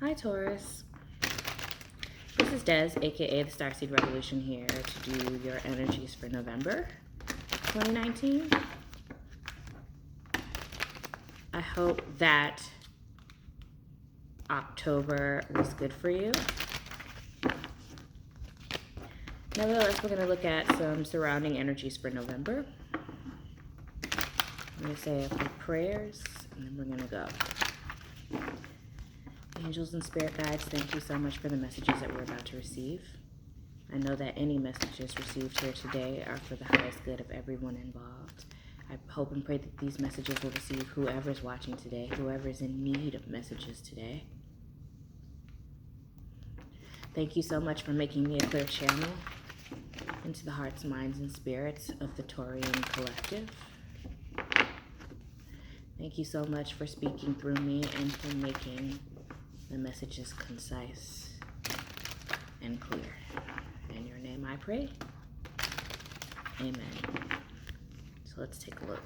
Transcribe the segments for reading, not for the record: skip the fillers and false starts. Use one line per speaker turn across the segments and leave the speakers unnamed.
Hi Taurus, this is Des, aka the Starseed Revolution, here to do your energies for November 2019. I hope that October was good for you. Nevertheless, we're going to look at some surrounding energies for November. I'm going to say a few prayers and then we're going to go. Angels and spirit guides, thank you so much for the messages that we're about to receive. I know that any messages received here today are for the highest good of everyone involved. I hope and pray that these messages will receive whoever's watching today, whoever's in need of messages today. Thank you so much for making me a clear channel into the hearts, minds, and spirits of the Taurian collective. Thank you so much for speaking through me and for making the messages concise and clear. In your name I pray. Amen. So let's take a look.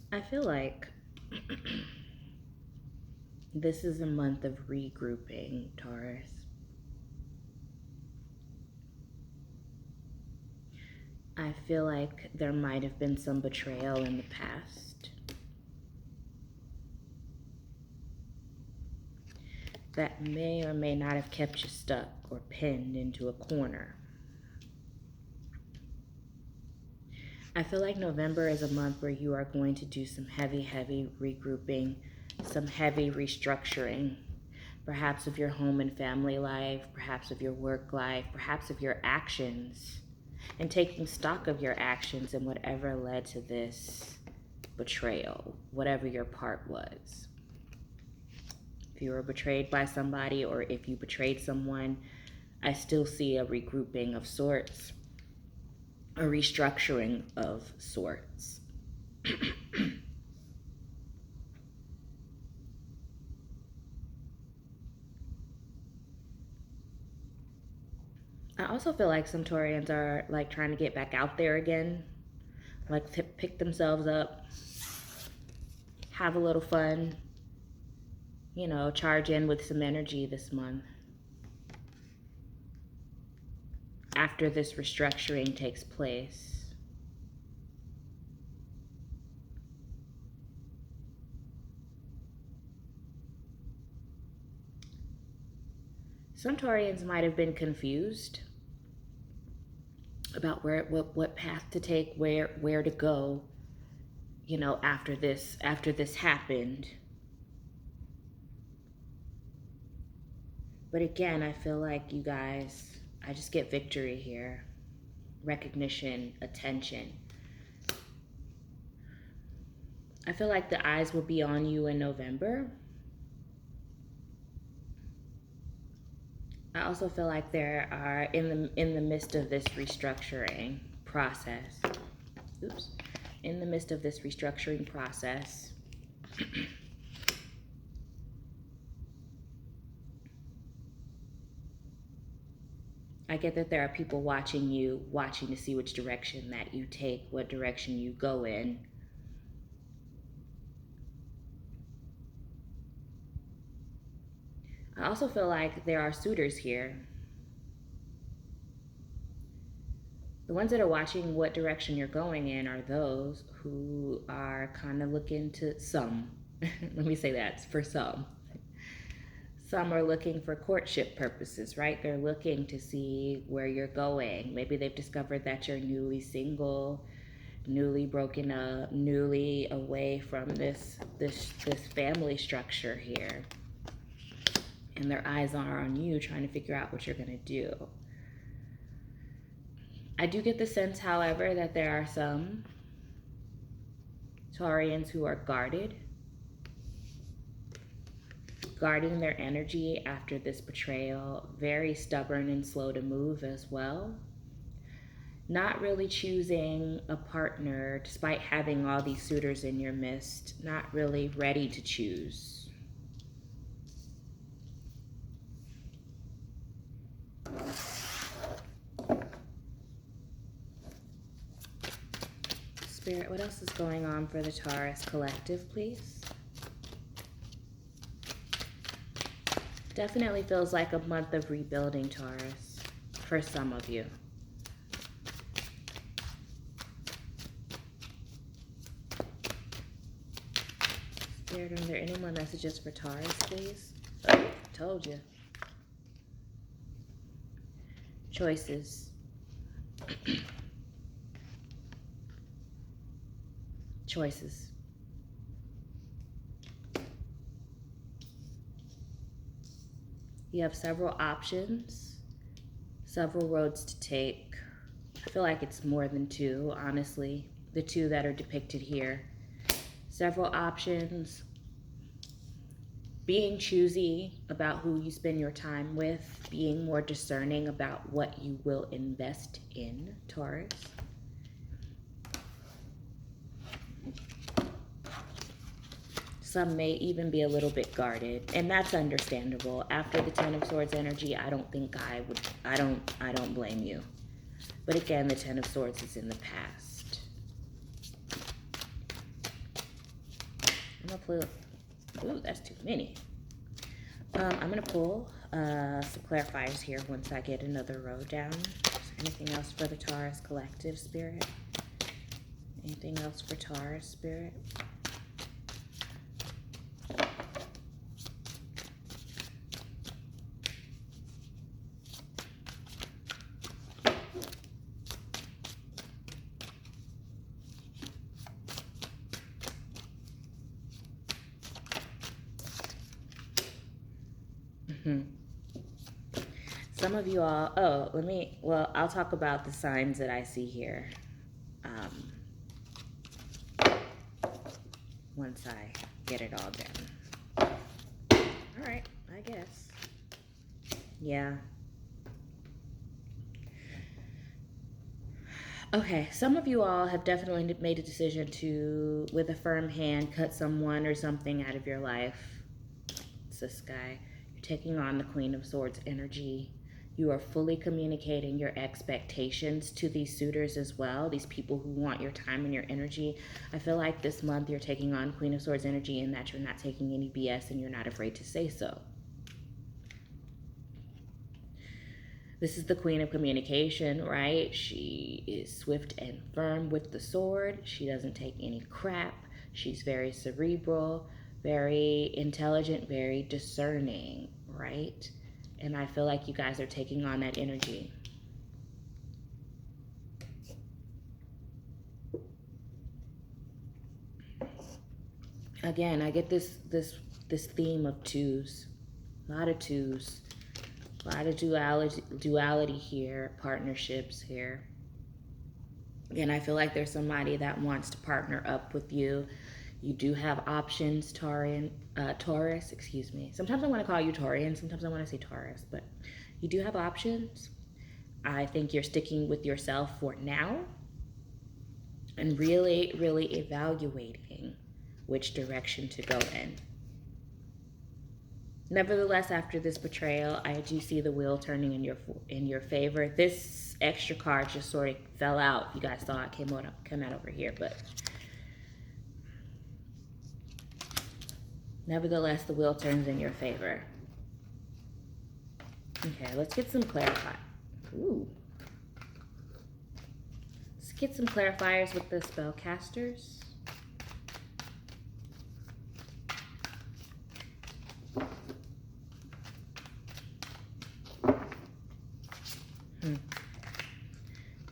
I feel like this is a month of regrouping, Taurus. I feel like there might have been some betrayal in the past that may or may not have kept you stuck or pinned into a corner. I feel like November is a month where you are going to do some heavy regrouping, some heavy restructuring, perhaps of your home and family life, perhaps of your work life, perhaps of your actions, and taking stock of your actions and whatever led to this betrayal, whatever your part was. If you were betrayed by somebody or if you betrayed someone, I still see a regrouping of sorts, a restructuring of sorts. I also feel like some Taurians are like trying to get back out there again, like to pick themselves up, have a little fun, you know, charge in with some energy this month after this restructuring takes place. Some Taurians might have been confused about what path to take, where to go, you know, after this happened. But again, I feel like you guys, I just get victory here, recognition, attention. I feel like the eyes will be on you in November. I also feel like there are in the midst of this restructuring process. Oops. In the midst of this restructuring process, I get that there are people watching you, watching to see which direction that you take, what direction you go in. I also feel like there are suitors here. The ones that are watching what direction you're going in are those who are kind of looking to some. Let me say that for some. Some are looking for courtship purposes, right? They're looking to see where you're going. Maybe they've discovered that you're newly single, newly broken up, newly away from this family structure here. And their eyes are on you trying to figure out what you're going to do. I do get the sense, however, that there are some Taurians who are guarding their energy after this betrayal, very stubborn and slow to move as well. Not really choosing a partner despite having all these suitors in your midst, not really ready to choose. Spirit, what else is going on for the Taurus collective, please? Definitely feels like a month of rebuilding, Taurus, for some of you. Spirit, are there any more messages for Taurus, please? Oh, told you. Choices. Choices. You have several options, several roads to take. I feel like it's more than two, honestly. The two that are depicted here. Several options. Being choosy about who you spend your time with. Being more discerning about what you will invest in, Taurus. Some may even be a little bit guarded, and that's understandable. After the Ten of Swords energy, I don't blame you. But again, the Ten of Swords is in the past. I'm gonna pull, ooh, that's too many. I'm gonna pull some clarifiers here once I get another row down. Is there anything else for the Taurus collective, Spirit? Anything else for Taurus, Spirit? Some of you all, I'll talk about the signs that I see here once I get it all done. All right, I guess. Yeah. Okay, some of you all have definitely made a decision to, with a firm hand, cut someone or something out of your life. It's this guy. You're taking on the Queen of Swords energy. You are fully communicating your expectations to these suitors as well, these people who want your time and your energy. I feel like this month you're taking on Queen of Swords energy and that you're not taking any BS and you're not afraid to say so. This is the Queen of Communication, right? She is swift and firm with the sword. She doesn't take any crap. She's very cerebral, very intelligent, very discerning, right? And I feel like you guys are taking on that energy. Again, I get this theme of twos. A lot of twos. A lot of duality here, partnerships here. Again, I feel like there's somebody that wants to partner up with you. You do have options, Taurus, excuse me. Sometimes I want to call you Taurian, sometimes I want to say Taurus, but you do have options. I think you're sticking with yourself for now and really, really evaluating which direction to go in. Nevertheless, after this betrayal, I do see the wheel turning in your favor. This extra card just sort of fell out. You guys saw it come out over here, but nevertheless, the wheel turns in your favor. Okay, let's get some clarify. Ooh. Let's get some clarifiers with the spellcasters.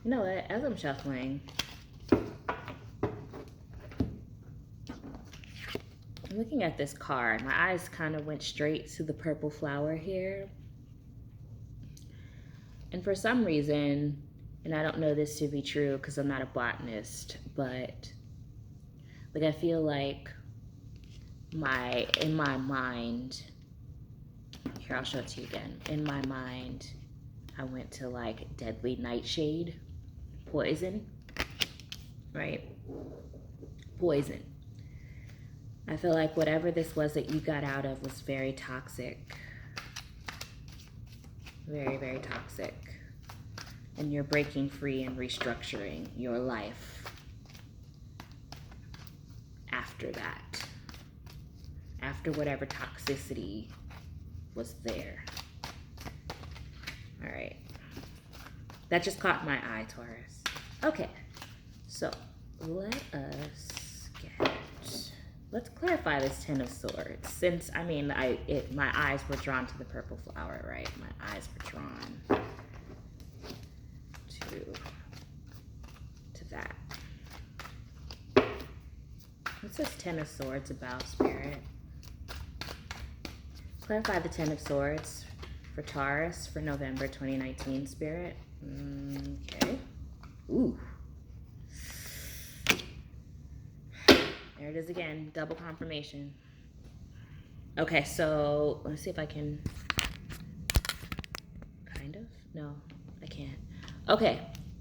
You know what? As I'm shuffling, I'm looking at this card. My eyes kind of went straight to the purple flower here. And for some reason, and I don't know this to be true because I'm not a botanist, but like I feel like in my mind, here I'll show it to you again. In my mind, I went to like deadly nightshade, poison, right? Poison. I feel like whatever this was that you got out of was very toxic. Very, very toxic. And you're breaking free and restructuring your life after that. After whatever toxicity was there. All right. That just caught my eye, Taurus. Okay. So, let us let's clarify this Ten of Swords. Since, I mean, my eyes were drawn to the purple flower, right? My eyes were drawn to that. What's this Ten of Swords about, Spirit? Clarify the Ten of Swords for Taurus for November 2019, Spirit. Okay. Ooh. There it is again, double confirmation. Okay, so let's see if I can, kind of? No, I can't. Okay,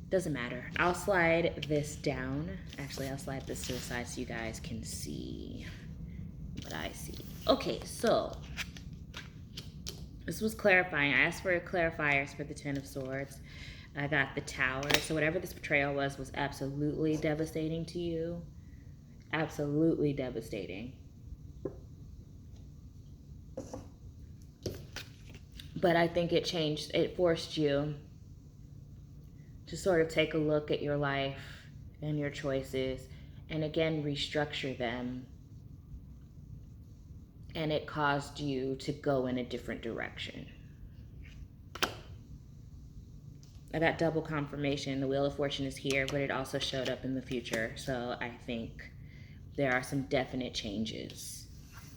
doesn't matter. I'll slide this down. Actually, I'll slide this to the side so you guys can see what I see. Okay, so this was clarifying. I asked for clarifiers for the Ten of Swords. I got the Tower. So whatever this betrayal was absolutely devastating to you. Absolutely devastating. But I think it forced you to sort of take a look at your life and your choices and again restructure them. And it caused you to go in a different direction. I got double confirmation. The Wheel of Fortune is here, but it also showed up in the future. So I think there are some definite changes.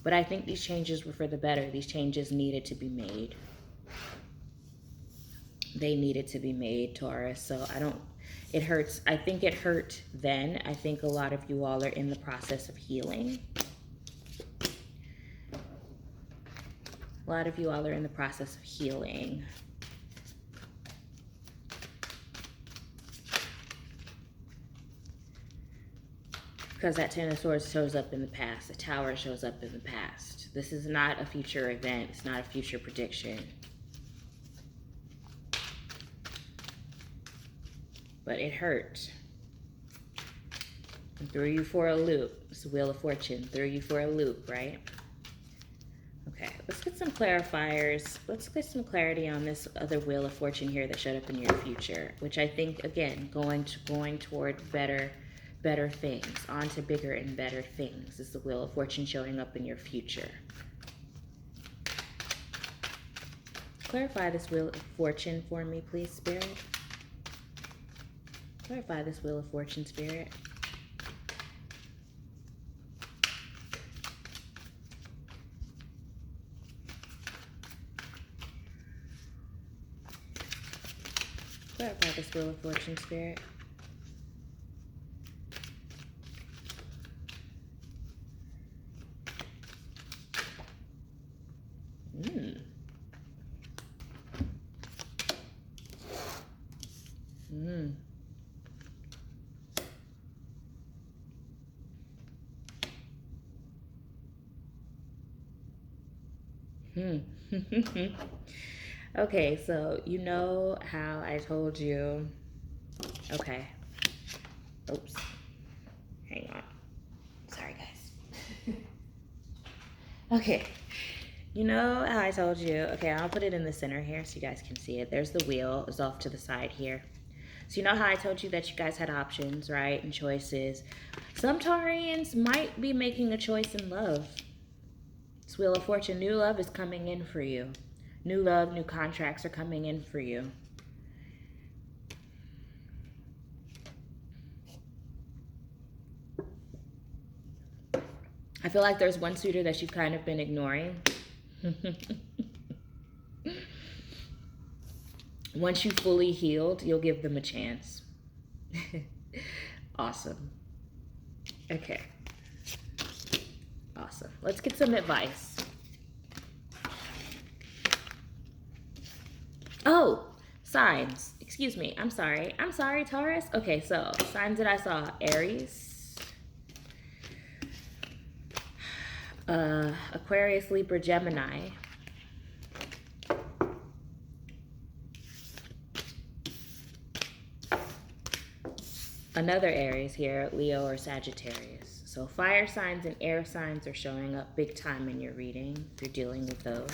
But I think these changes were for the better. These changes needed to be made. They needed to be made, Taurus. So it hurts. I think it hurt then. I think a lot of you all are in the process of healing. A lot of you all are in the process of healing. Because that Ten of Swords shows up in the past. The Tower shows up in the past. This is not a future event. It's not a future prediction. But it hurt. And threw you for a loop. It's the Wheel of Fortune. Threw you for a loop, right? Okay, let's get some clarifiers. Let's get some clarity on this other Wheel of Fortune here that showed up in your future. Which I think, again, going toward better things, on to bigger and better things, is the Wheel of Fortune showing up in your future. Clarify this Wheel of Fortune for me, please, Spirit. Clarify this Wheel of Fortune, Spirit. Clarify this Wheel of Fortune, Spirit. Okay, so you know how I told you. Okay. Oops. Hang on. Sorry, guys. Okay. You know how I told you. Okay, I'll put it in the center here so you guys can see it. There's the wheel. It's off to the side here. So you know how I told you that you guys had options, right? And choices. Some Taurians might be making a choice in love. This Wheel of Fortune, new love is coming in for you. New love, new contracts are coming in for you. I feel like there's one suitor that you've kind of been ignoring. Once you fully healed, you'll give them a chance. Awesome. Okay. Awesome. Let's get some advice. Oh, signs. Excuse me. I'm sorry. I'm sorry, Taurus. Okay, so signs that I saw. Aries. Aquarius, Libra, Gemini. Another Aries here, Leo or Sagittarius. So fire signs and air signs are showing up big time in your reading if you're dealing with those.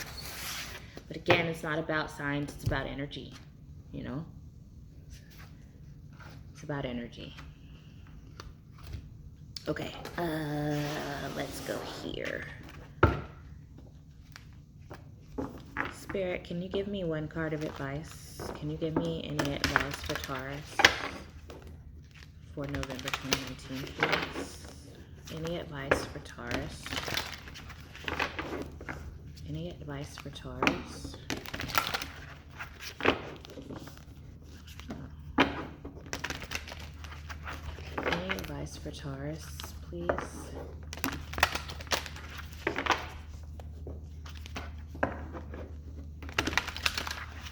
But again, it's not about signs, it's about energy, you know? It's about energy. Okay, let's go here. Spirit, can you give me one card of advice? Can you give me any advice for Taurus for November 2019, please? Any advice for Taurus? Any advice for Taurus? Any advice for Taurus, please?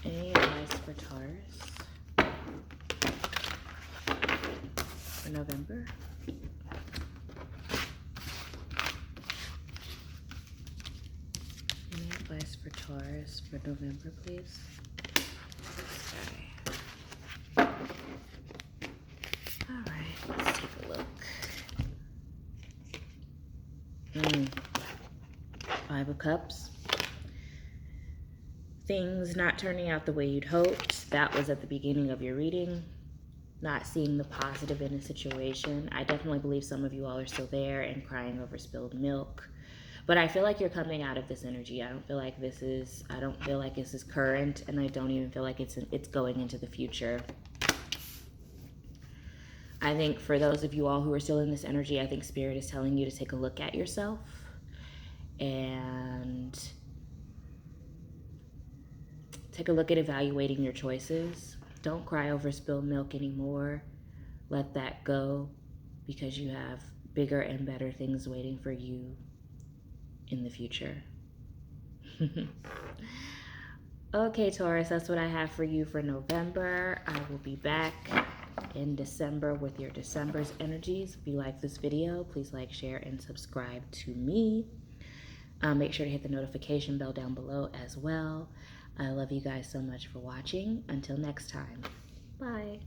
Any advice for Taurus for November? Any advice for Taurus for November, please? Okay. All right, let's take a look. Five of Cups. Things not turning out the way you'd hoped. That was at the beginning of your reading. Not seeing the positive in a situation. I definitely believe some of you all are still there and crying over spilled milk. But I feel like you're coming out of this energy. I don't feel like this is current, and I don't even feel like it's going into the future. I think for those of you all who are still in this energy, I think Spirit is telling you to take a look at yourself and take a look at evaluating your choices. Don't cry over spilled milk anymore. Let that go, because you have bigger and better things waiting for you in the future. Okay, Taurus, that's what I have for you for November. I will be back in December with your December's energies. If you like this video, please like, share, and subscribe to me. Make sure to hit the notification bell down below as well. I love you guys so much for watching. Until next time, bye.